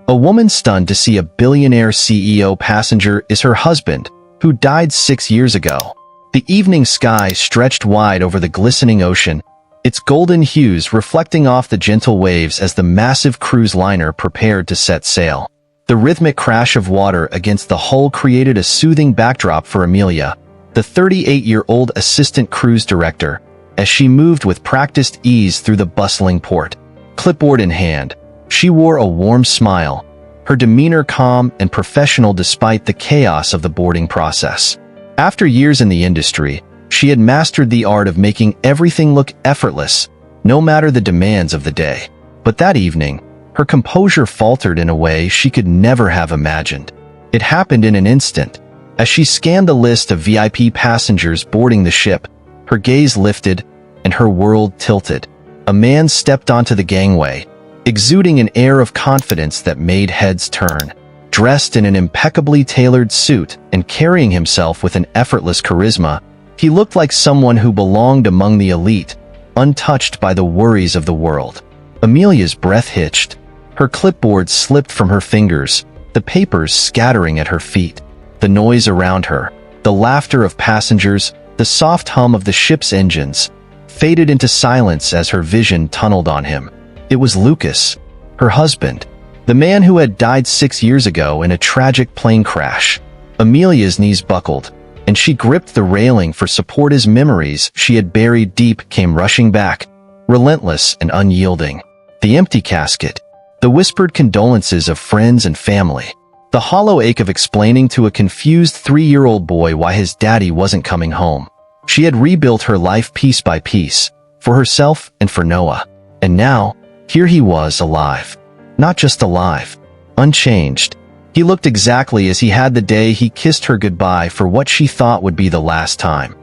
A woman stunned to see a billionaire CEO passenger is her husband, who died 6 years ago. The evening sky stretched wide over the glistening ocean, its golden hues reflecting off the gentle waves as the massive cruise liner prepared to set sail. The rhythmic crash of water against the hull created a soothing backdrop for Amelia, the 38-year-old assistant cruise director, as she moved with practiced ease through the bustling port. Clipboard in hand, she wore a warm smile, her demeanor calm and professional despite the chaos of the boarding process. After years in the industry, she had mastered the art of making everything look effortless, no matter the demands of the day. But that evening, her composure faltered in a way she could never have imagined. It happened in an instant. As she scanned the list of VIP passengers boarding the ship, her gaze lifted and her world tilted. A man stepped onto the gangway, exuding an air of confidence that made heads turn. Dressed in an impeccably tailored suit and carrying himself with an effortless charisma, he looked like someone who belonged among the elite, untouched by the worries of the world. Amelia's breath hitched. Her clipboard slipped from her fingers, the papers scattering at her feet. The noise around her, the laughter of passengers, the soft hum of the ship's engines, faded into silence as her vision tunneled on him. It was Lucas, her husband, the man who had died 6 years ago in a tragic plane crash. Amelia's knees buckled, and she gripped the railing for support as memories she had buried deep came rushing back, relentless and unyielding. The empty casket, the whispered condolences of friends and family, the hollow ache of explaining to a confused 3-year-old boy why his daddy wasn't coming home. She had rebuilt her life piece by piece, for herself and for Noah. And now, here he was alive. Not just alive, unchanged. He looked exactly as he had the day he kissed her goodbye for what she thought would be the last time.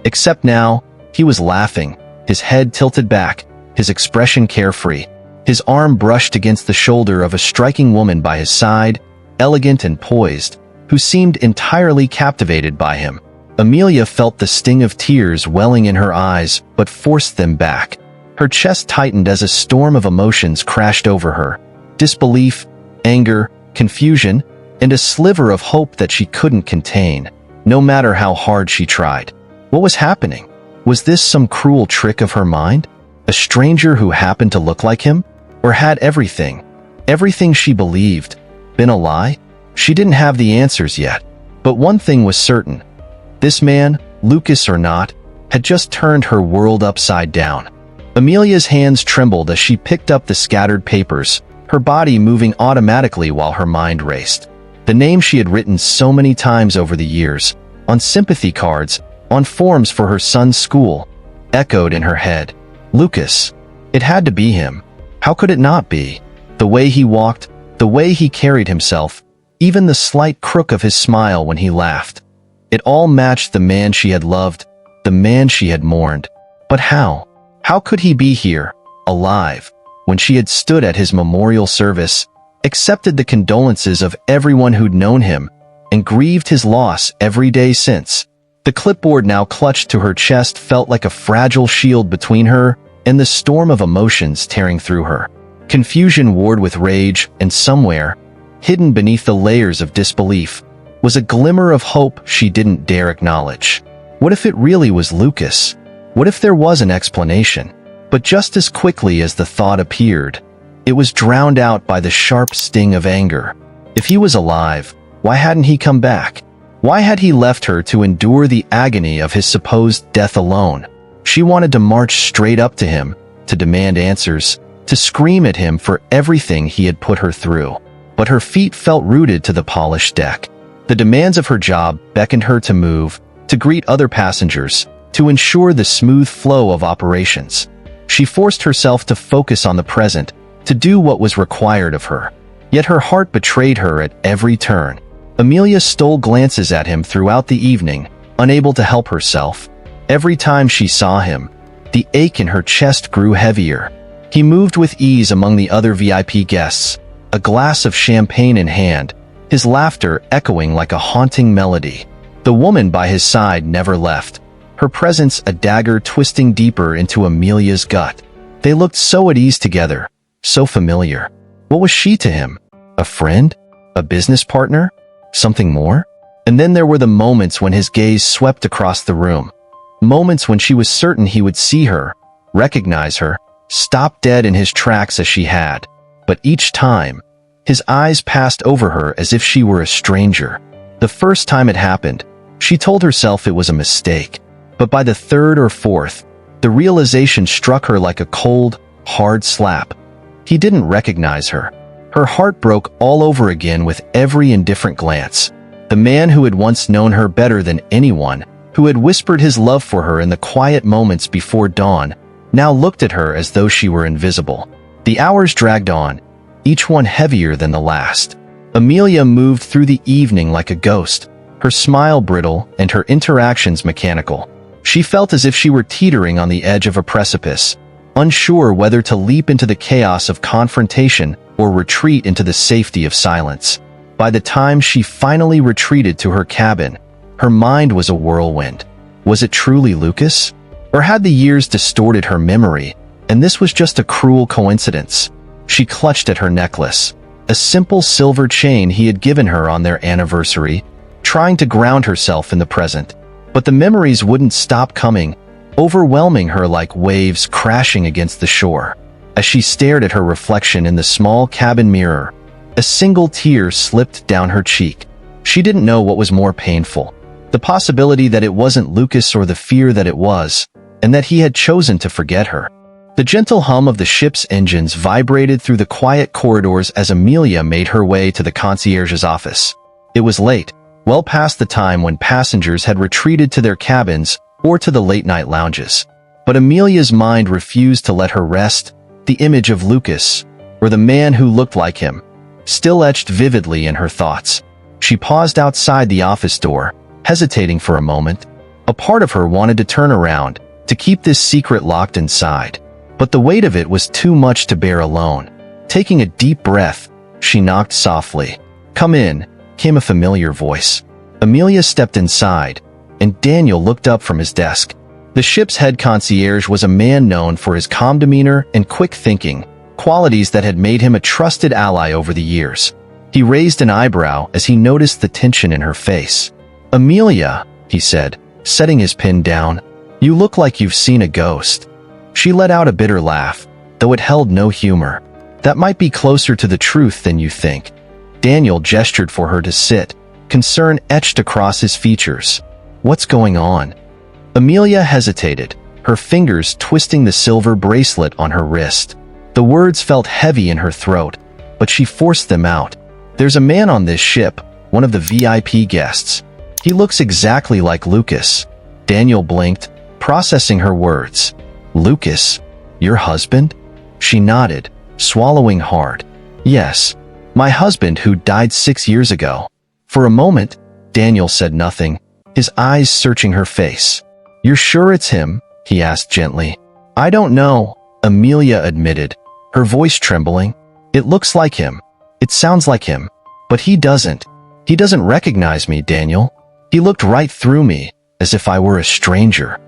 Except now, he was laughing, his head tilted back, his expression carefree. His arm brushed against the shoulder of a striking woman by his side, elegant and poised, who seemed entirely captivated by him. Amelia felt the sting of tears welling in her eyes, but forced them back. Her chest tightened as a storm of emotions crashed over her. Disbelief, anger, confusion, and a sliver of hope that she couldn't contain, no matter how hard she tried. What was happening? Was this some cruel trick of her mind? A stranger who happened to look like him? Or had everything she believed, been a lie? She didn't have the answers yet. But one thing was certain. This man, Lucas or not, had just turned her world upside down. Amelia's hands trembled as she picked up the scattered papers, her body moving automatically while her mind raced. The name she had written so many times over the years, on sympathy cards, on forms for her son's school, echoed in her head. Lucas. It had to be him. How could it not be? The way he walked, the way he carried himself, even the slight crook of his smile when he laughed. It all matched the man she had loved, the man she had mourned. But how? How could he be here, alive, when she had stood at his memorial service, accepted the condolences of everyone who'd known him, and grieved his loss every day since? The clipboard now clutched to her chest felt like a fragile shield between her and the storm of emotions tearing through her. Confusion warred with rage, and somewhere, hidden beneath the layers of disbelief, was a glimmer of hope she didn't dare acknowledge. What if it really was Lucas? What if there was an explanation? But just as quickly as the thought appeared, it was drowned out by the sharp sting of anger. If he was alive, why hadn't he come back? Why had he left her to endure the agony of his supposed death alone? She wanted to march straight up to him, to demand answers, to scream at him for everything he had put her through. But her feet felt rooted to the polished deck. The demands of her job beckoned her to move, to greet other passengers, to ensure the smooth flow of operations. She forced herself to focus on the present, to do what was required of her. Yet her heart betrayed her at every turn. Amelia stole glances at him throughout the evening, unable to help herself. Every time she saw him, the ache in her chest grew heavier. He moved with ease among the other VIP guests, a glass of champagne in hand, his laughter echoing like a haunting melody. The woman by his side never left, her presence a dagger twisting deeper into Amelia's gut. They looked so at ease together, so familiar. What was she to him? A friend? A business partner? Something more? And then there were the moments when his gaze swept across the room. Moments when she was certain he would see her, recognize her, stop dead in his tracks as she had. But each time, his eyes passed over her as if she were a stranger. The first time it happened, she told herself it was a mistake. But by the third or fourth, the realization struck her like a cold, hard slap. He didn't recognize her. Her heart broke all over again with every indifferent glance. The man who had once known her better than anyone, who had whispered his love for her in the quiet moments before dawn, now looked at her as though she were invisible. The hours dragged on, each one heavier than the last. Amelia moved through the evening like a ghost, her smile brittle and her interactions mechanical. She felt as if she were teetering on the edge of a precipice, unsure whether to leap into the chaos of confrontation or retreat into the safety of silence. By the time she finally retreated to her cabin, her mind was a whirlwind. Was it truly Lucas? Or had the years distorted her memory, and this was just a cruel coincidence? She clutched at her necklace, a simple silver chain he had given her on their anniversary, trying to ground herself in the present. But the memories wouldn't stop coming, overwhelming her like waves crashing against the shore. As she stared at her reflection in the small cabin mirror, a single tear slipped down her cheek. She didn't know what was more painful, the possibility that it wasn't Lucas or the fear that it was, and that he had chosen to forget her. The gentle hum of the ship's engines vibrated through the quiet corridors as Amelia made her way to the concierge's office. It was late, well past the time when passengers had retreated to their cabins or to the late-night lounges. But Amelia's mind refused to let her rest. The image of Lucas, or the man who looked like him, still etched vividly in her thoughts. She paused outside the office door, hesitating for a moment. A part of her wanted to turn around, to keep this secret locked inside. But the weight of it was too much to bear alone. Taking a deep breath, she knocked softly. "Come in," came a familiar voice. Amelia stepped inside, and Daniel looked up from his desk. The ship's head concierge was a man known for his calm demeanor and quick thinking, qualities that had made him a trusted ally over the years. He raised an eyebrow as he noticed the tension in her face. "Amelia," he said, setting his pen down, "you look like you've seen a ghost." She let out a bitter laugh, though it held no humor. "That might be closer to the truth than you think." Daniel gestured for her to sit, concern etched across his features. "What's going on?" Amelia hesitated, her fingers twisting the silver bracelet on her wrist. The words felt heavy in her throat, but she forced them out. "There's a man on this ship, one of the VIP guests. He looks exactly like Lucas." Daniel blinked, processing her words. "Lucas? Your husband?" She nodded, swallowing hard. "Yes, my husband who died 6 years ago." For a moment, Daniel said nothing, his eyes searching her face. "You're sure it's him?" he asked gently. "I don't know," Amelia admitted, her voice trembling. "It looks like him. It sounds like him. But he doesn't. He doesn't recognize me, Daniel. He looked right through me, as if I were a stranger."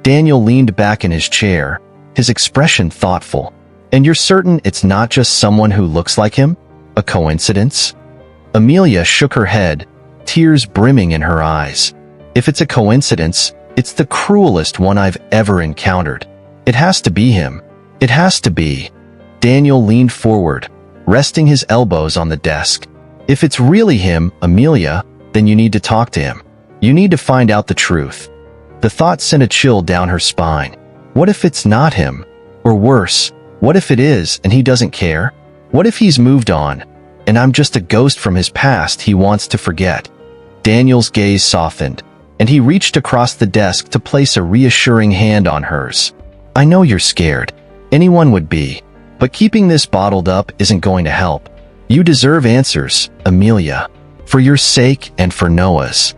Daniel leaned back in his chair, his expression thoughtful. "And you're certain it's not just someone who looks like him? A coincidence?" Amelia shook her head, tears brimming in her eyes. "If it's a coincidence, it's the cruelest one I've ever encountered. It has to be him. It has to be." Daniel leaned forward, resting his elbows on the desk. "If it's really him, Amelia, then you need to talk to him. You need to find out the truth." The thought sent a chill down her spine. What if it's not him? Or worse, what if it is and he doesn't care? What if he's moved on, and I'm just a ghost from his past he wants to forget? Daniel's gaze softened, and he reached across the desk to place a reassuring hand on hers. "I know you're scared. Anyone would be. But keeping this bottled up isn't going to help. You deserve answers, Amelia. For your sake and for Noah's."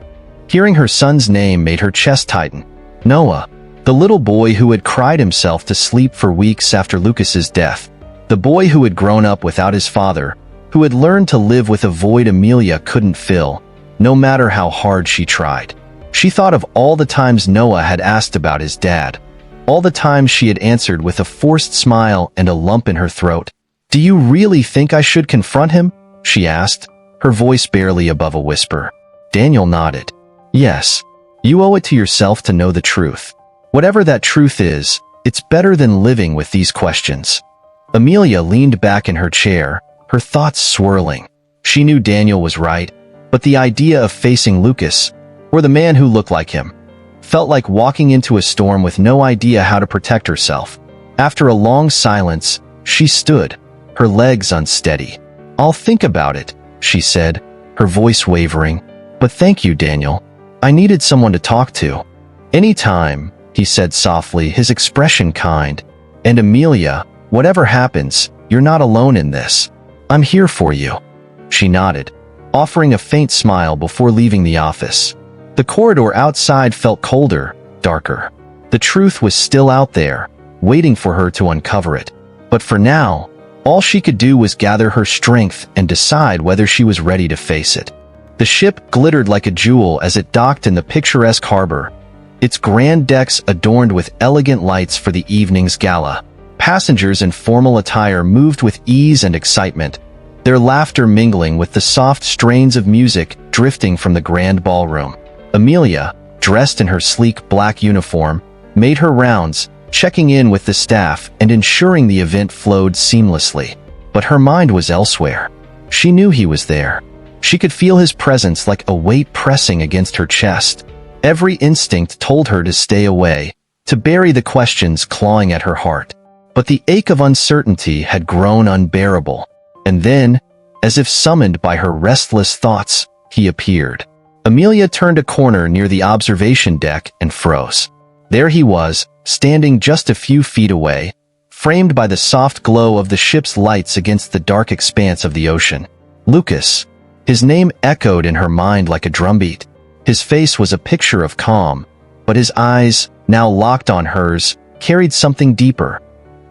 Hearing her son's name made her chest tighten. Noah, the little boy who had cried himself to sleep for weeks after Lucas's death. The boy who had grown up without his father, who had learned to live with a void Amelia couldn't fill, no matter how hard she tried. She thought of all the times Noah had asked about his dad, all the times she had answered with a forced smile and a lump in her throat. "Do you really think I should confront him?" she asked, her voice barely above a whisper. Daniel nodded. Yes. You owe it to yourself to know the truth. Whatever that truth is, it's better than living with these questions. Amelia leaned back in her chair, her thoughts swirling. She knew Daniel was right, but the idea of facing Lucas, or the man who looked like him, felt like walking into a storm with no idea how to protect herself. After a long silence, she stood, her legs unsteady. I'll think about it, she said, her voice wavering. But thank you, Daniel. I needed someone to talk to. Anytime, he said softly, his expression kind. And Amelia, whatever happens, you're not alone in this. I'm here for you. She nodded, offering a faint smile before leaving the office. The corridor outside felt colder, darker. The truth was still out there, waiting for her to uncover it. But for now, all she could do was gather her strength and decide whether she was ready to face it. The ship glittered like a jewel as it docked in the picturesque harbor, its grand decks adorned with elegant lights for the evening's gala. Passengers in formal attire moved with ease and excitement, their laughter mingling with the soft strains of music drifting from the grand ballroom. Amelia, dressed in her sleek black uniform, made her rounds, checking in with the staff and ensuring the event flowed seamlessly. But her mind was elsewhere. She knew he was there. She could feel his presence like a weight pressing against her chest. Every instinct told her to stay away, to bury the questions clawing at her heart. But the ache of uncertainty had grown unbearable. And then, as if summoned by her restless thoughts, he appeared. Amelia turned a corner near the observation deck and froze. There he was, standing just a few feet away, framed by the soft glow of the ship's lights against the dark expanse of the ocean. Lucas. His name echoed in her mind like a drumbeat. His face was a picture of calm, but his eyes, now locked on hers, carried something deeper,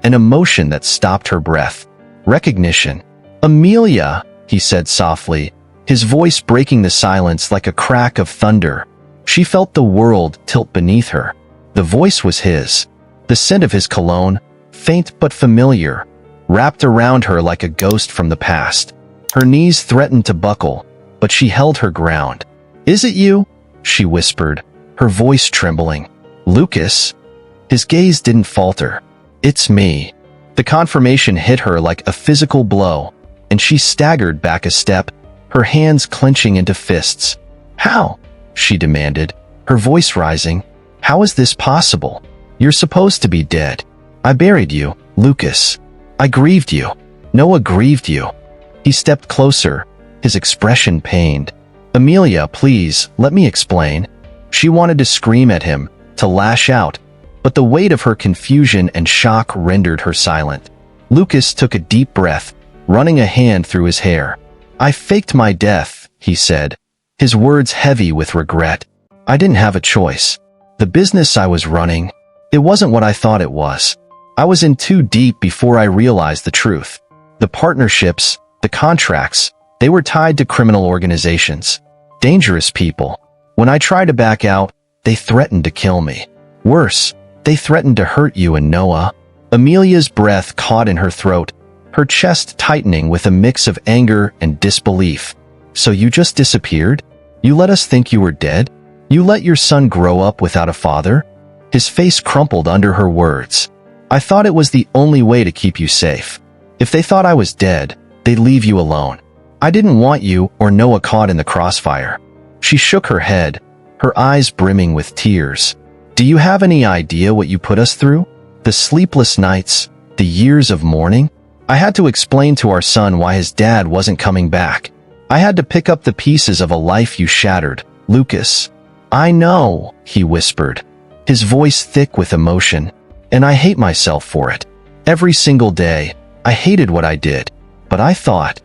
an emotion that stopped her breath. Recognition. Amelia, he said softly, his voice breaking the silence like a crack of thunder. She felt the world tilt beneath her. The voice was his. The scent of his cologne, faint but familiar, wrapped around her like a ghost from the past. Her knees threatened to buckle, but she held her ground. Is it you? She whispered, her voice trembling. Lucas? His gaze didn't falter. It's me. The confirmation hit her like a physical blow, and she staggered back a step, her hands clenching into fists. How? She demanded, her voice rising. How is this possible? You're supposed to be dead. I buried you, Lucas. I grieved you. Noah grieved you. He stepped closer, his expression pained. Amelia, please, let me explain. She wanted to scream at him, to lash out, but the weight of her confusion and shock rendered her silent. Lucas took a deep breath, running a hand through his hair. I faked my death, he said, his words heavy with regret. I didn't have a choice. The business I was running, it wasn't what I thought it was. I was in too deep before I realized the truth. The partnerships, the contracts, they were tied to criminal organizations. Dangerous people. When I tried to back out, they threatened to kill me. Worse, they threatened to hurt you and Noah. Amelia's breath caught in her throat, her chest tightening with a mix of anger and disbelief. So you just disappeared? You let us think you were dead? You let your son grow up without a father? His face crumpled under her words. I thought it was the only way to keep you safe. If they thought I was dead, they'd leave you alone. I didn't want you or Noah caught in the crossfire. She shook her head, her eyes brimming with tears. Do you have any idea what you put us through? The sleepless nights, the years of mourning? I had to explain to our son why his dad wasn't coming back. I had to pick up the pieces of a life you shattered, Lucas. I know, he whispered, his voice thick with emotion, and I hate myself for it. Every single day, I hated what I did, but I thought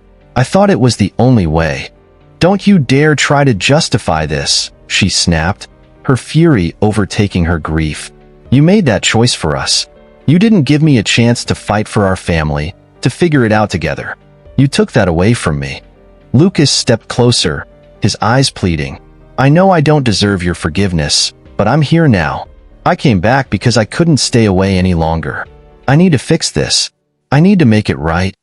it was the only way. Don't you dare try to justify this, she snapped, her fury overtaking her grief. You made that choice for us. You didn't give me a chance to fight for our family, to figure it out together. You took that away from me. Lucas stepped closer, his eyes pleading. I know I don't deserve your forgiveness, but I'm here now. I came back because I couldn't stay away any longer. I need to fix this. I need to make it right.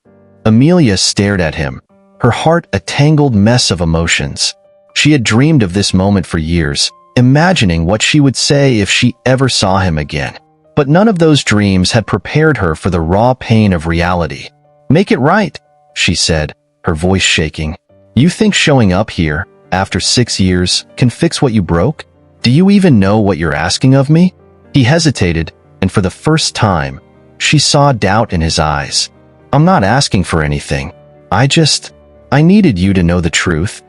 Amelia stared at him, her heart a tangled mess of emotions. She had dreamed of this moment for years, imagining what she would say if she ever saw him again. But none of those dreams had prepared her for the raw pain of reality. "Make it right," she said, her voice shaking. "You think showing up here, after 6 years, can fix what you broke? Do you even know what you're asking of me?" He hesitated, and for the first time, she saw doubt in his eyes. "I'm not asking for anything. I needed you to know the truth."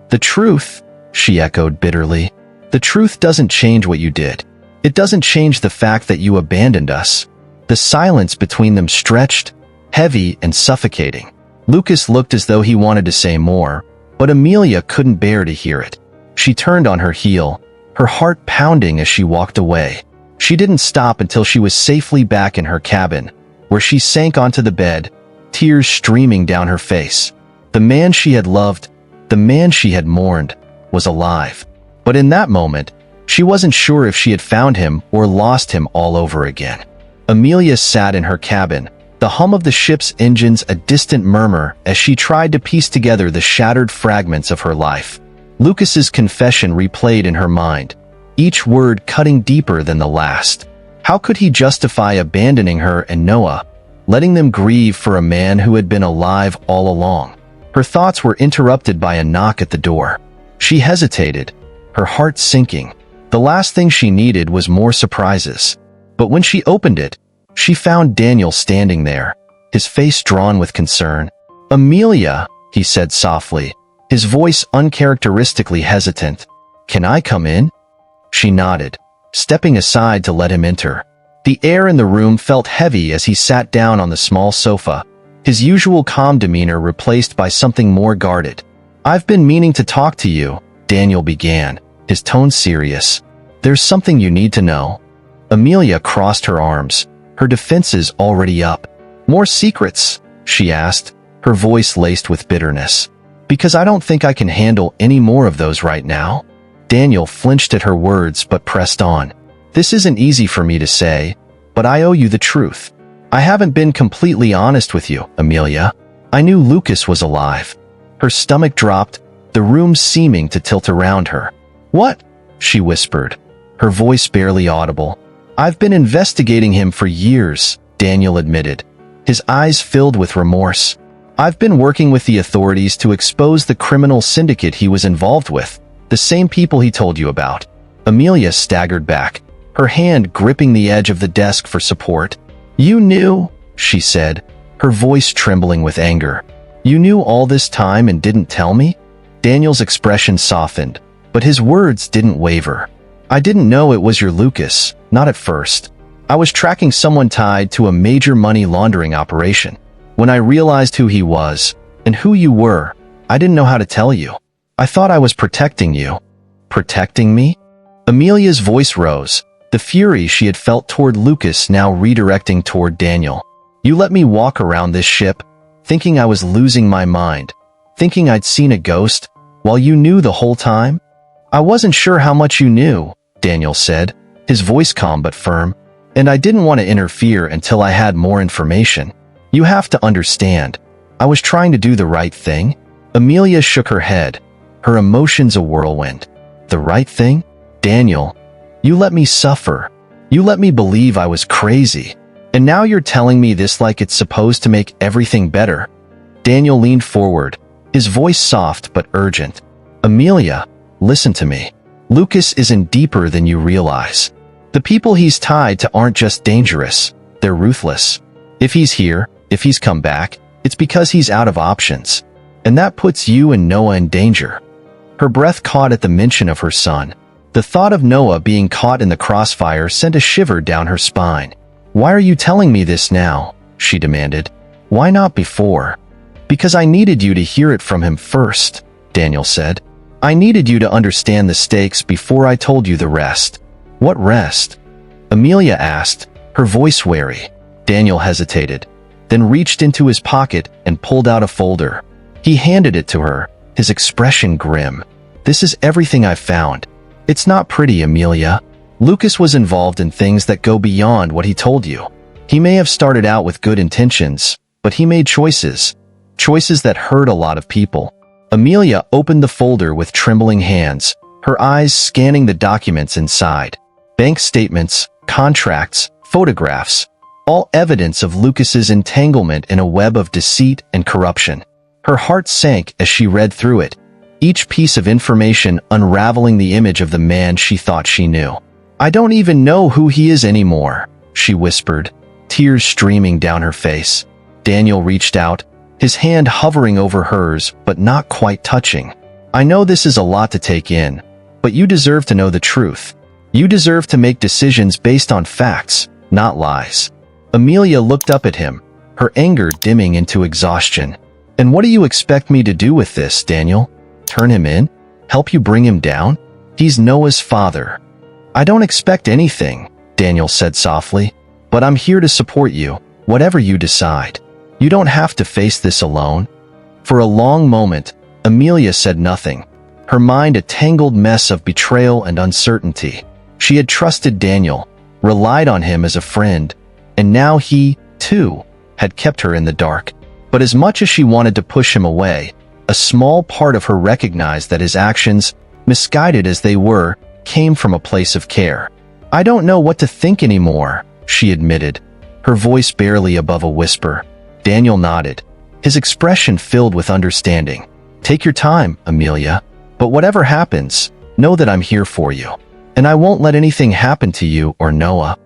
"The truth?" she echoed bitterly. "The truth doesn't change what you did. It doesn't change the fact that you abandoned us." The silence between them stretched, heavy and suffocating. Lucas looked as though he wanted to say more, but Amelia couldn't bear to hear it. She turned on her heel, her heart pounding as she walked away. She didn't stop until she was safely back in her cabin, where she sank onto the bed, tears streaming down her face. The man she had loved, the man she had mourned, was alive. But in that moment, she wasn't sure if she had found him or lost him all over again. Amelia sat in her cabin, the hum of the ship's engines a distant murmur as she tried to piece together the shattered fragments of her life. Lucas's confession replayed in her mind, each word cutting deeper than the last. How could he justify abandoning her and Noah, letting them grieve for a man who had been alive all along? Her thoughts were interrupted by a knock at the door. She hesitated, her heart sinking. The last thing she needed was more surprises. But when she opened it, she found Daniel standing there, his face drawn with concern. "Amelia," he said softly, his voice uncharacteristically hesitant. "Can I come in?" She nodded, stepping aside to let him enter. The air in the room felt heavy as he sat down on the small sofa, his usual calm demeanor replaced by something more guarded. "I've been meaning to talk to you," Daniel began, his tone serious. "There's something you need to know." Amelia crossed her arms, her defenses already up. "More secrets?" she asked, her voice laced with bitterness. "Because I don't think I can handle any more of those right now." Daniel flinched at her words but pressed on. "This isn't easy for me to say, but I owe you the truth. I haven't been completely honest with you, Amelia. I knew Lucas was alive." Her stomach dropped, the room seeming to tilt around her. "What?" she whispered, her voice barely audible. "I've been investigating him for years," Daniel admitted, his eyes filled with remorse. "I've been working with the authorities to expose the criminal syndicate he was involved with, the same people he told you about." Amelia staggered back, her hand gripping the edge of the desk for support. "You knew," she said, her voice trembling with anger. "You knew all this time and didn't tell me?" Daniel's expression softened, but his words didn't waver. "I didn't know it was your Lucas, not at first. I was tracking someone tied to a major money laundering operation. When I realized who he was, and who you were, I didn't know how to tell you. I thought I was protecting you." "Protecting me?" Amelia's voice rose, the fury she had felt toward Lucas now redirecting toward Daniel. "You let me walk around this ship, thinking I was losing my mind, thinking I'd seen a ghost, while you knew the whole time?" "I wasn't sure how much you knew," Daniel said, his voice calm but firm, "and I didn't want to interfere until I had more information. You have to understand, I was trying to do the right thing." Amelia shook her head, her emotions a whirlwind. "The right thing? Daniel, you let me suffer. You let me believe I was crazy. And now you're telling me this like it's supposed to make everything better." Daniel leaned forward, his voice soft but urgent. "Amelia, listen to me. Lucas isn't deeper than you realize. The people he's tied to aren't just dangerous, they're ruthless. If he's here, if he's come back, it's because he's out of options. And that puts you and Noah in danger." Her breath caught at the mention of her son. The thought of Noah being caught in the crossfire sent a shiver down her spine. "Why are you telling me this now?" she demanded. "Why not before?" "Because I needed you to hear it from him first," Daniel said. "I needed you to understand the stakes before I told you the rest." "What rest?" Amelia asked, her voice wary. Daniel hesitated, then reached into his pocket and pulled out a folder. He handed it to her, his expression grim. "This is everything I've found. It's not pretty, Amelia. Lucas was involved in things that go beyond what he told you. He may have started out with good intentions, but he made choices. choices that hurt a lot of people. Amelia opened the folder with trembling hands, her eyes scanning the documents inside. Bank statements, contracts, photographs, all evidence of Lucas's entanglement in a web of deceit and corruption. Her heart sank as she read through it, each piece of information unraveling the image of the man she thought she knew. "I don't even know who he is anymore," she whispered, tears streaming down her face. Daniel reached out, his hand hovering over hers but not quite touching. "I know this is a lot to take in, but you deserve to know the truth. You deserve to make decisions based on facts, not lies." Amelia looked up at him, her anger dimming into exhaustion. "And what do you expect me to do with this, Daniel? Turn him in? Help you bring him down? He's Noah's father." "I don't expect anything," Daniel said softly, "but I'm here to support you, whatever you decide. You don't have to face this alone." For a long moment, Amelia said nothing, her mind a tangled mess of betrayal and uncertainty. She had trusted Daniel, relied on him as a friend, and now he, too, had kept her in the dark. But as much as she wanted to push him away, a small part of her recognized that his actions, misguided as they were, came from a place of care. "I don't know what to think anymore," she admitted, her voice barely above a whisper. Daniel nodded, his expression filled with understanding. "Take your time, Amelia. But whatever happens, know that I'm here for you. And I won't let anything happen to you or Noah."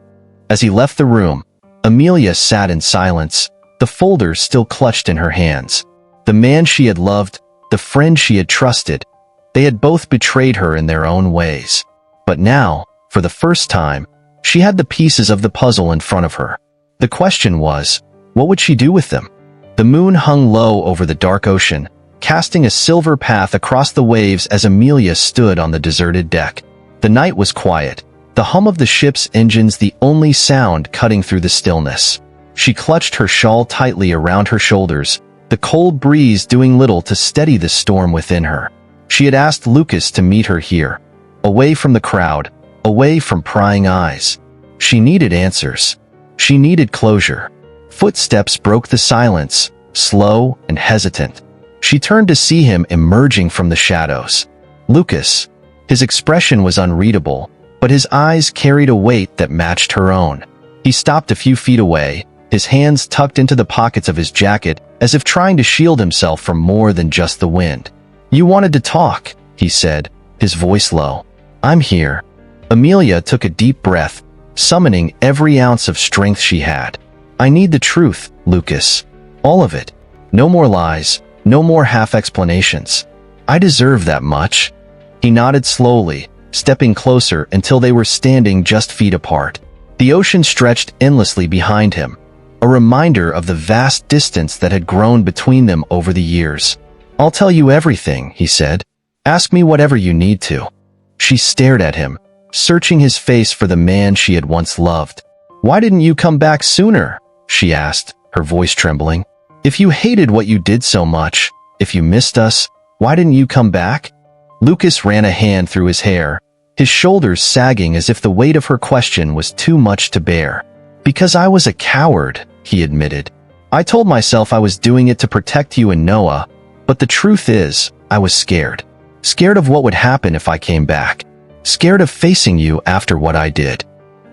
As he left the room, Amelia sat in silence, the folder still clutched in her hands. The man she had loved, the friend she had trusted, they had both betrayed her in their own ways. But now, for the first time, she had the pieces of the puzzle in front of her. The question was, what would she do with them? The moon hung low over the dark ocean, casting a silver path across the waves as Amelia stood on the deserted deck. The night was quiet, the hum of the ship's engines the only sound cutting through the stillness. She clutched her shawl tightly around her shoulders, the cold breeze doing little to steady the storm within her. She had asked Lucas to meet her here, away from the crowd, away from prying eyes. She needed answers. She needed closure. Footsteps broke the silence, slow and hesitant. She turned to see him emerging from the shadows. Lucas. His expression was unreadable, but his eyes carried a weight that matched her own. He stopped a few feet away, his hands tucked into the pockets of his jacket as if trying to shield himself from more than just the wind. "You wanted to talk," he said, his voice low. "I'm here." Amelia took a deep breath, summoning every ounce of strength she had. "I need the truth, Lucas. All of it. No more lies, no more half-explanations. I deserve that much." He nodded slowly, stepping closer until they were standing just feet apart. The ocean stretched endlessly behind him, a reminder of the vast distance that had grown between them over the years. "I'll tell you everything," he said. "Ask me whatever you need to." She stared at him, searching his face for the man she had once loved. "Why didn't you come back sooner?" she asked, her voice trembling. "If you hated what you did so much, if you missed us, why didn't you come back?" Lucas ran a hand through his hair, his shoulders sagging as if the weight of her question was too much to bear. "Because I was a coward," he admitted. "I told myself I was doing it to protect you and Noah, but the truth is, I was scared. Scared of what would happen if I came back. Scared of facing you after what I did."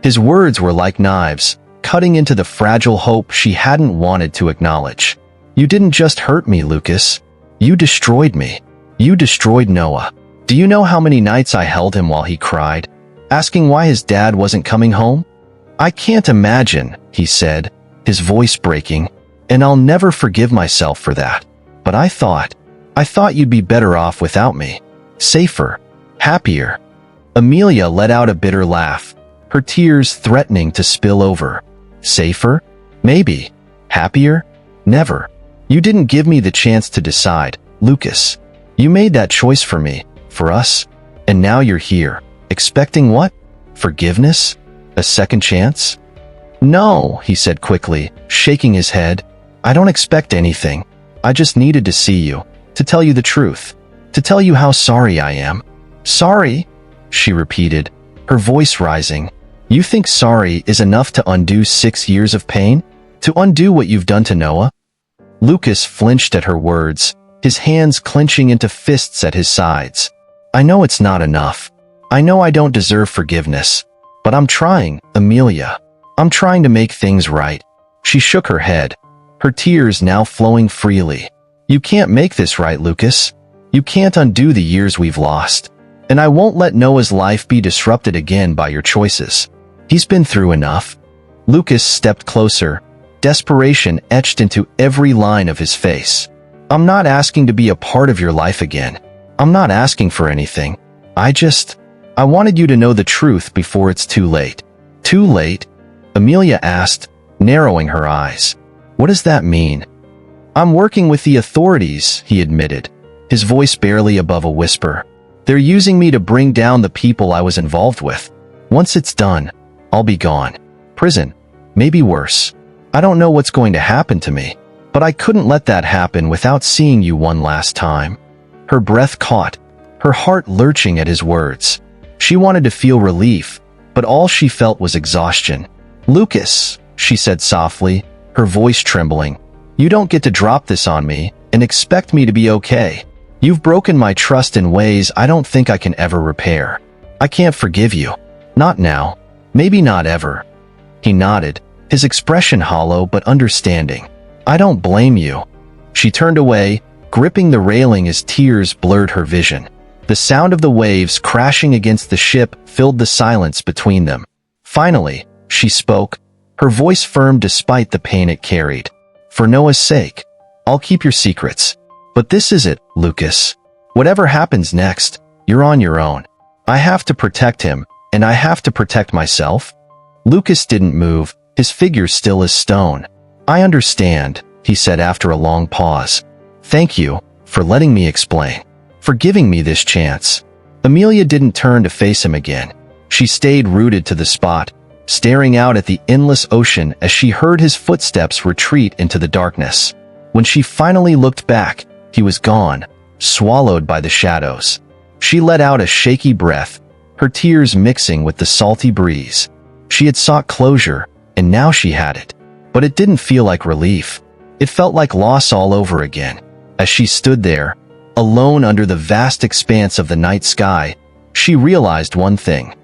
His words were like knives, cutting into the fragile hope she hadn't wanted to acknowledge. "You didn't just hurt me, Lucas. You destroyed me. You destroyed Noah. Do you know how many nights I held him while he cried, asking why his dad wasn't coming home? I can't imagine," he said, his voice breaking, "and I'll never forgive myself for that. But I thought you'd be better off without me. Safer. Happier." Amelia let out a bitter laugh, her tears threatening to spill over. "Safer? Maybe. Happier? Never. You didn't give me the chance to decide, Lucas. You made that choice for me, for us, and now you're here. Expecting what? Forgiveness? A second chance?" "No," he said quickly, shaking his head. "I don't expect anything. I just needed to see you, to tell you the truth, to tell you how sorry I am." "Sorry?" she repeated, her voice rising. "You think sorry is enough to undo 6 years of pain? To undo what you've done to Noah?" Lucas flinched at her words, his hands clenching into fists at his sides. I know it's not enough. I know I don't deserve forgiveness. But I'm trying, Amelia. I'm trying to make things right. She shook her head, her tears now flowing freely. You can't make this right, Lucas. You can't undo the years we've lost. And I won't let Noah's life be disrupted again by your choices. He's been through enough. Lucas stepped closer, desperation etched into every line of his face. I'm not asking to be a part of your life again. I'm not asking for anything. I wanted you to know the truth before it's too late. Too late? Amelia asked, narrowing her eyes. What does that mean? I'm working with the authorities, he admitted, his voice barely above a whisper. They're using me to bring down the people I was involved with. Once it's done, I'll be gone. Prison. Maybe worse. I don't know what's going to happen to me, but I couldn't let that happen without seeing you one last time. Her breath caught, her heart lurching at his words. She wanted to feel relief, but all she felt was exhaustion. Lucas, she said softly, her voice trembling, you don't get to drop this on me and expect me to be okay. You've broken my trust in ways I don't think I can ever repair. I can't forgive you. Not now. Maybe not ever. He nodded, his expression hollow but understanding. I don't blame you. She turned away, gripping the railing as tears blurred her vision. The sound of the waves crashing against the ship filled the silence between them. Finally, she spoke, her voice firm despite the pain it carried. For Noah's sake, I'll keep your secrets. But this is it, Lucas. Whatever happens next, you're on your own. I have to protect him, and I have to protect myself. Lucas didn't move, his figure still as stone. I understand, he said after a long pause. Thank you for letting me explain, for giving me this chance. Amelia didn't turn to face him again. She stayed rooted to the spot, staring out at the endless ocean as she heard his footsteps retreat into the darkness. When she finally looked back, he was gone, swallowed by the shadows. She let out a shaky breath, her tears mixing with the salty breeze. She had sought closure, and now she had it. But it didn't feel like relief. It felt like loss all over again. As she stood there, alone under the vast expanse of the night sky, she realized one thing.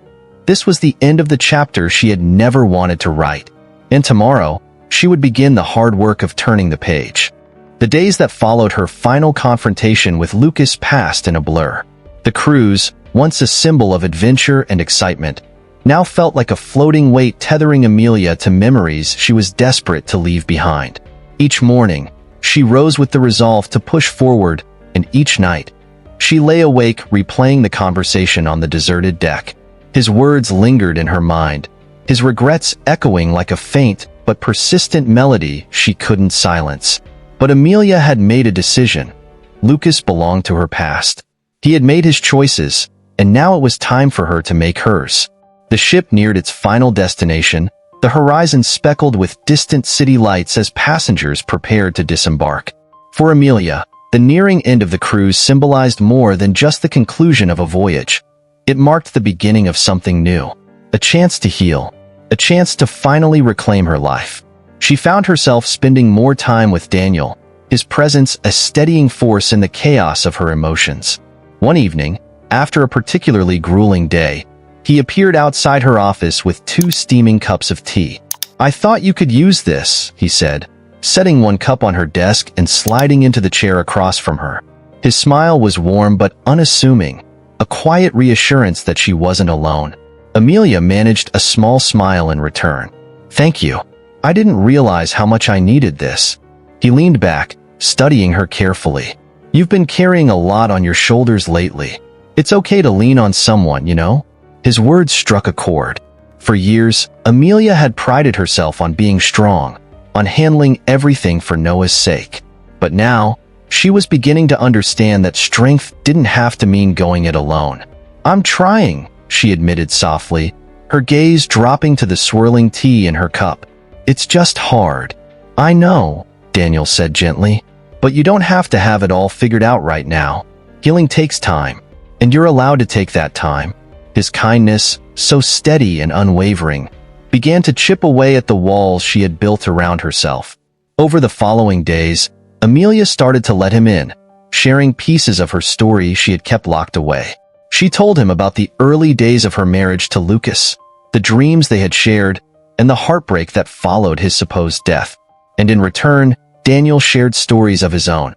This was the end of the chapter she had never wanted to write. And tomorrow, she would begin the hard work of turning the page. The days that followed her final confrontation with Lucas passed in a blur. The cruise, once a symbol of adventure and excitement, now felt like a floating weight tethering Amelia to memories she was desperate to leave behind. Each morning, she rose with the resolve to push forward, and each night, she lay awake replaying the conversation on the deserted deck. His words lingered in her mind, his regrets echoing like a faint but persistent melody she couldn't silence. But Amelia had made a decision. Lucas belonged to her past. He had made his choices, and now it was time for her to make hers. The ship neared its final destination, the horizon speckled with distant city lights as passengers prepared to disembark. For Amelia, the nearing end of the cruise symbolized more than just the conclusion of a voyage. It marked the beginning of something new, a chance to heal, a chance to finally reclaim her life. She found herself spending more time with Daniel, his presence a steadying force in the chaos of her emotions. One evening, after a particularly grueling day, he appeared outside her office with 2 steaming cups of tea. I thought you could use this, he said, setting one cup on her desk and sliding into the chair across from her. His smile was warm but unassuming, a quiet reassurance that she wasn't alone. Amelia managed a small smile in return. Thank you. I didn't realize how much I needed this. He leaned back, studying her carefully. You've been carrying a lot on your shoulders lately. It's okay to lean on someone, you know? His words struck a chord. For years, Amelia had prided herself on being strong, on handling everything for Noah's sake. But now, she was beginning to understand that strength didn't have to mean going it alone. I'm trying, she admitted softly, her gaze dropping to the swirling tea in her cup. It's just hard. I know, Daniel said gently, but you don't have to have it all figured out right now. Healing takes time, and you're allowed to take that time. His kindness, so steady and unwavering, began to chip away at the walls she had built around herself. Over the following days, Amelia started to let him in, sharing pieces of her story she had kept locked away. She told him about the early days of her marriage to Lucas, the dreams they had shared, and the heartbreak that followed his supposed death. And in return, Daniel shared stories of his own,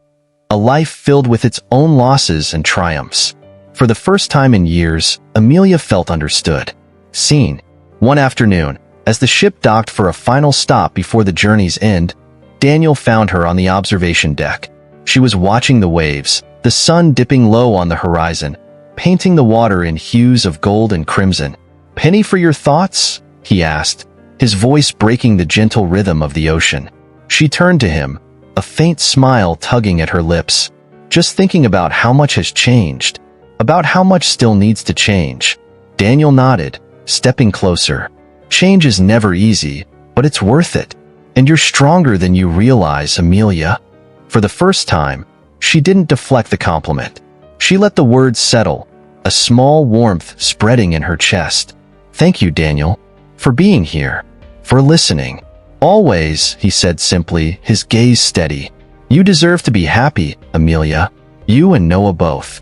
a life filled with its own losses and triumphs. For the first time in years, Amelia felt understood, seen. One afternoon, as the ship docked for a final stop before the journey's end, Daniel found her on the observation deck. She was watching the waves, the sun dipping low on the horizon, painting the water in hues of gold and crimson. "Penny for your thoughts?" he asked, his voice breaking the gentle rhythm of the ocean. She turned to him, a faint smile tugging at her lips. "Just thinking about how much has changed, about how much still needs to change." Daniel nodded, stepping closer. "Change is never easy, but it's worth it. And you're stronger than you realize, Amelia." For the first time, she didn't deflect the compliment. She let the words settle, a small warmth spreading in her chest. "Thank you, Daniel, for being here, for listening." "Always," he said simply, his gaze steady. "You deserve to be happy, Amelia. You and Noah both."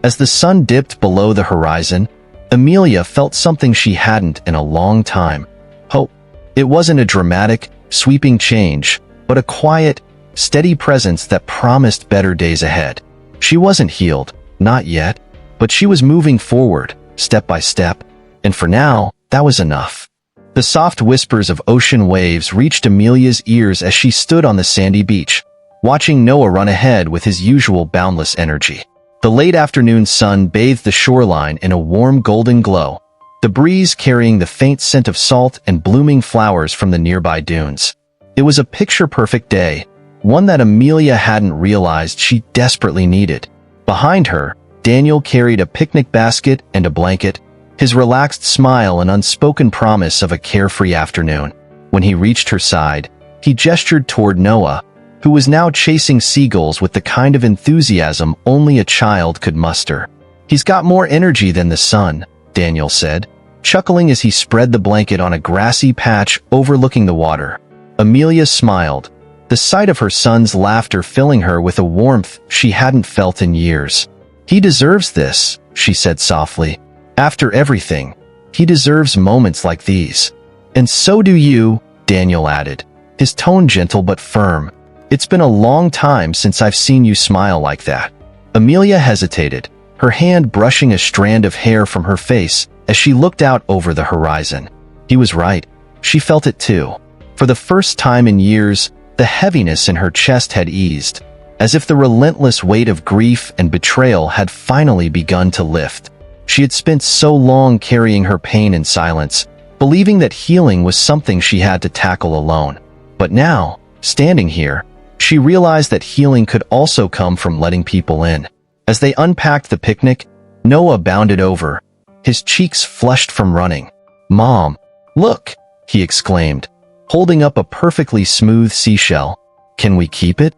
As the sun dipped below the horizon, Amelia felt something she hadn't in a long time. Hope. It wasn't a dramatic, sweeping change, but a quiet, steady presence that promised better days ahead. She wasn't healed, not yet, but she was moving forward, step by step, and for now, that was enough. The soft whispers of ocean waves reached Amelia's ears as she stood on the sandy beach, watching Noah run ahead with his usual boundless energy. The late afternoon sun bathed the shoreline in a warm golden glow, the breeze carrying the faint scent of salt and blooming flowers from the nearby dunes. It was a picture-perfect day, one that Amelia hadn't realized she desperately needed. Behind her, Daniel carried a picnic basket and a blanket, his relaxed smile an unspoken promise of a carefree afternoon. When he reached her side, he gestured toward Noah, who was now chasing seagulls with the kind of enthusiasm only a child could muster. "He's got more energy than the sun," Daniel said, chuckling as he spread the blanket on a grassy patch overlooking the water. Amelia smiled, the sight of her son's laughter filling her with a warmth she hadn't felt in years. "He deserves this," she said softly. "After everything, he deserves moments like these." "And so do you," Daniel added, his tone gentle but firm. "It's been a long time since I've seen you smile like that." Amelia hesitated, her hand brushing a strand of hair from her face as she looked out over the horizon. He was right. She felt it too. For the first time in years, the heaviness in her chest had eased, as if the relentless weight of grief and betrayal had finally begun to lift. She had spent so long carrying her pain in silence, believing that healing was something she had to tackle alone. But now, standing here, she realized that healing could also come from letting people in. As they unpacked the picnic, Noah bounded over, his cheeks flushed from running. "Mom, look," he exclaimed, holding up a perfectly smooth seashell. "Can we keep it?"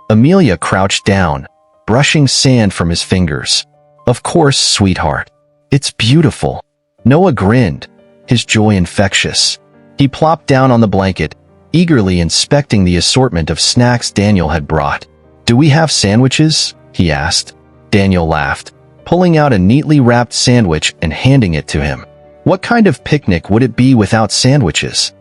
Amelia crouched down, brushing sand from his fingers. "Of course, sweetheart. It's beautiful." Noah grinned, his joy infectious. He plopped down on the blanket, eagerly inspecting the assortment of snacks Daniel had brought. "Do we have sandwiches?" he asked. Daniel laughed, pulling out a neatly wrapped sandwich and handing it to him. What kind of picnic would it be without sandwiches?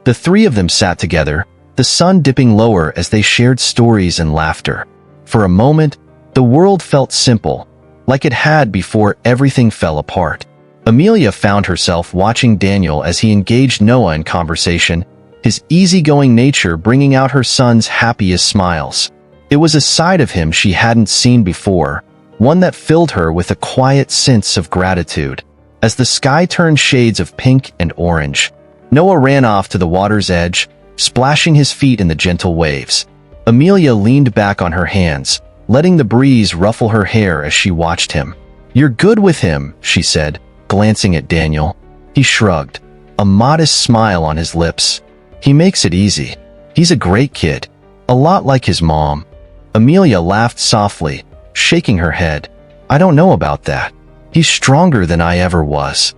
The three of them sat together, the sun dipping lower as they shared stories and laughter. For a moment, the world felt simple, like it had before everything fell apart. Amelia found herself watching Daniel as he engaged Noah in conversation, his easygoing nature bringing out her son's happiest smiles. It was a side of him she hadn't seen before, one that filled her with a quiet sense of gratitude. As the sky turned shades of pink and orange, Noah ran off to the water's edge, splashing his feet in the gentle waves. Amelia leaned back on her hands, letting the breeze ruffle her hair as she watched him. "You're good with him," she said, glancing at Daniel. He shrugged, a modest smile on his lips. "He makes it easy. He's a great kid, a lot like his mom." Amelia laughed softly, shaking her head. "I don't know about that. He's stronger than I ever was."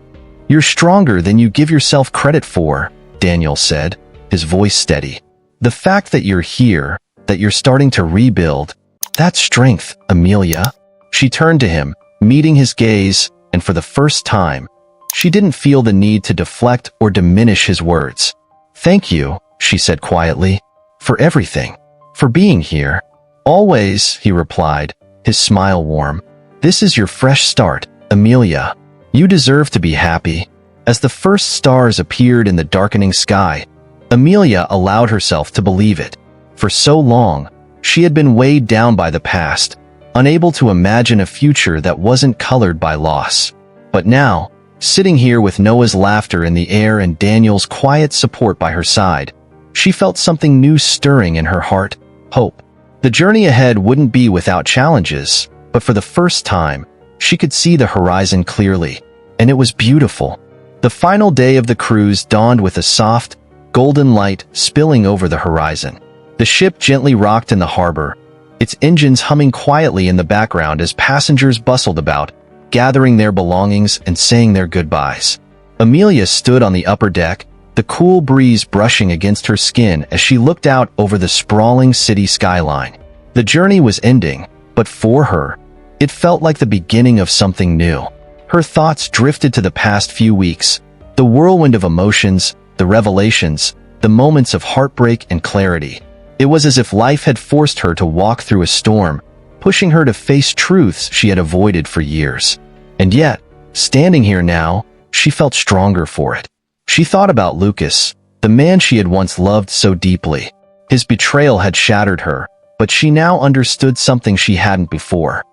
"You're stronger than you give yourself credit for," Daniel said, his voice steady. "The fact that you're here, that you're starting to rebuild. That's strength, Amelia. She turned to him, meeting his gaze, and for the first time, she didn't feel the need to deflect or diminish his words. Thank you, she said quietly, for everything. For being here. Always, he replied, his smile warm. This is your fresh start, Amelia. You deserve to be happy. As the first stars appeared in the darkening sky, Amelia allowed herself to believe it. For so long, she had been weighed down by the past, unable to imagine a future that wasn't colored by loss. But now, sitting here with Noah's laughter in the air and Daniel's quiet support by her side, she felt something new stirring in her heart, hope. The journey ahead wouldn't be without challenges, but for the first time, she could see the horizon clearly, and it was beautiful. The final day of the cruise dawned with a soft, golden light spilling over the horizon. The ship gently rocked in the harbor, its engines humming quietly in the background as passengers bustled about, gathering their belongings and saying their goodbyes. Amelia stood on the upper deck, the cool breeze brushing against her skin as she looked out over the sprawling city skyline. The journey was ending, but for her, it felt like the beginning of something new. Her thoughts drifted to the past few weeks, the whirlwind of emotions, the revelations, the moments of heartbreak and clarity. It was as if life had forced her to walk through a storm, pushing her to face truths she had avoided for years. And yet, standing here now, she felt stronger for it. She thought about Lucas, the man she had once loved so deeply. His betrayal had shattered her, but she now understood something she hadn't before.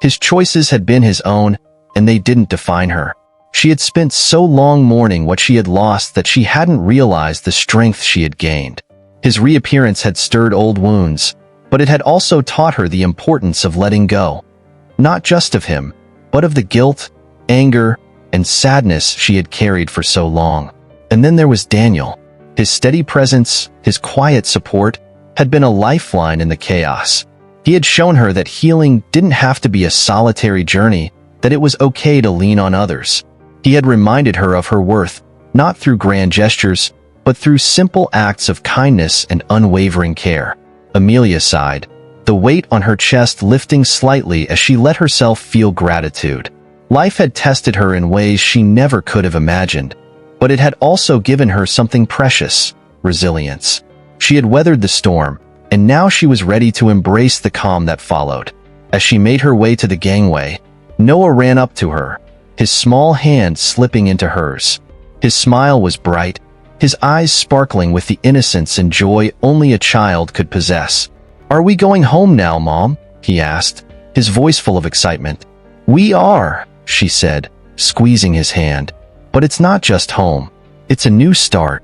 His choices had been his own, and they didn't define her. She had spent so long mourning what she had lost that she hadn't realized the strength she had gained. His reappearance had stirred old wounds, but it had also taught her the importance of letting go. Not just of him, but of the guilt, anger, and sadness she had carried for so long. And then there was Daniel. His steady presence, his quiet support, had been a lifeline in the chaos. He had shown her that healing didn't have to be a solitary journey, that it was okay to lean on others. He had reminded her of her worth, not through grand gestures, but through simple acts of kindness and unwavering care. Amelia sighed, the weight on her chest lifting slightly as she let herself feel gratitude. Life had tested her in ways she never could have imagined, but it had also given her something precious, resilience. She had weathered the storm, and now she was ready to embrace the calm that followed. As she made her way to the gangway, Noah ran up to her, his small hand slipping into hers. His smile was bright, his eyes sparkling with the innocence and joy only a child could possess. "Are we going home now, Mom?" he asked, his voice full of excitement. "We are," she said, squeezing his hand. "But it's not just home. It's a new start."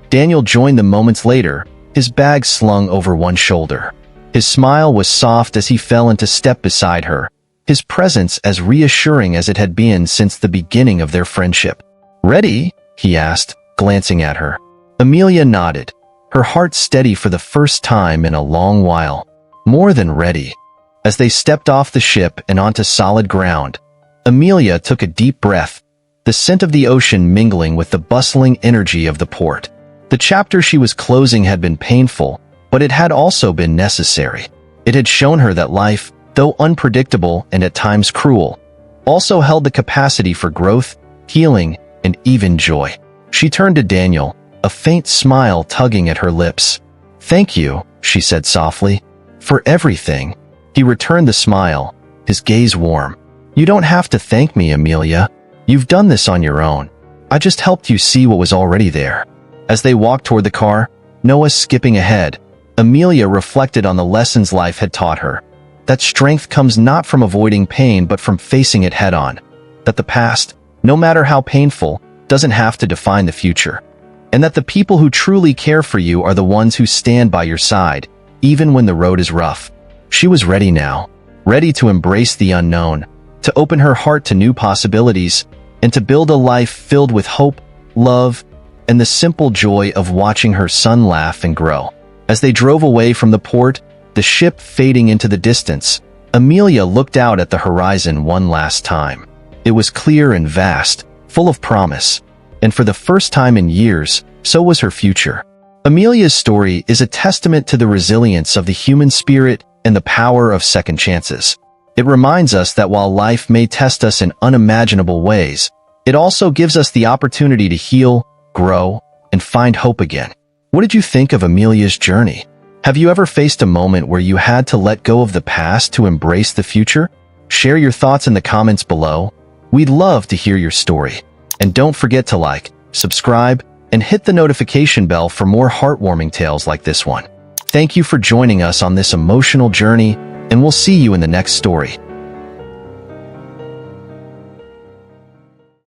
Daniel joined them moments later, his bag slung over one shoulder. His smile was soft as he fell into step beside her, his presence as reassuring as it had been since the beginning of their friendship. "Ready?" he asked, glancing at her. Amelia nodded, her heart steady for the first time in a long while. More than ready. As they stepped off the ship and onto solid ground, Amelia took a deep breath, the scent of the ocean mingling with the bustling energy of the port. The chapter she was closing had been painful, but it had also been necessary. It had shown her that life, though unpredictable and at times cruel, also held the capacity for growth, healing, and even joy. She turned to Daniel, a faint smile tugging at her lips. "Thank you," she said softly, "for everything." He returned the smile, his gaze warm. "You don't have to thank me, Amelia. You've done this on your own. I just helped you see what was already there." As they walked toward the car, Noah skipping ahead, Amelia reflected on the lessons life had taught her. That strength comes not from avoiding pain but from facing it head-on. That the past, no matter how painful, doesn't have to define the future. And that the people who truly care for you are the ones who stand by your side, even when the road is rough. She was ready now, ready to embrace the unknown, to open her heart to new possibilities, and to build a life filled with hope, love, and the simple joy of watching her son laugh and grow. As they drove away from the port, the ship fading into the distance, Amelia looked out at the horizon one last time. It was clear and vast, full of promise, and for the first time in years, so was her future. Amelia's story is a testament to the resilience of the human spirit and the power of second chances. It reminds us that while life may test us in unimaginable ways, it also gives us the opportunity to heal, grow, and find hope again. What did you think of Amelia's journey? Have you ever faced a moment where you had to let go of the past to embrace the future? Share your thoughts in the comments below. We'd love to hear your story. And don't forget to like, subscribe, and hit the notification bell for more heartwarming tales like this one. Thank you for joining us on this emotional journey, and we'll see you in the next story.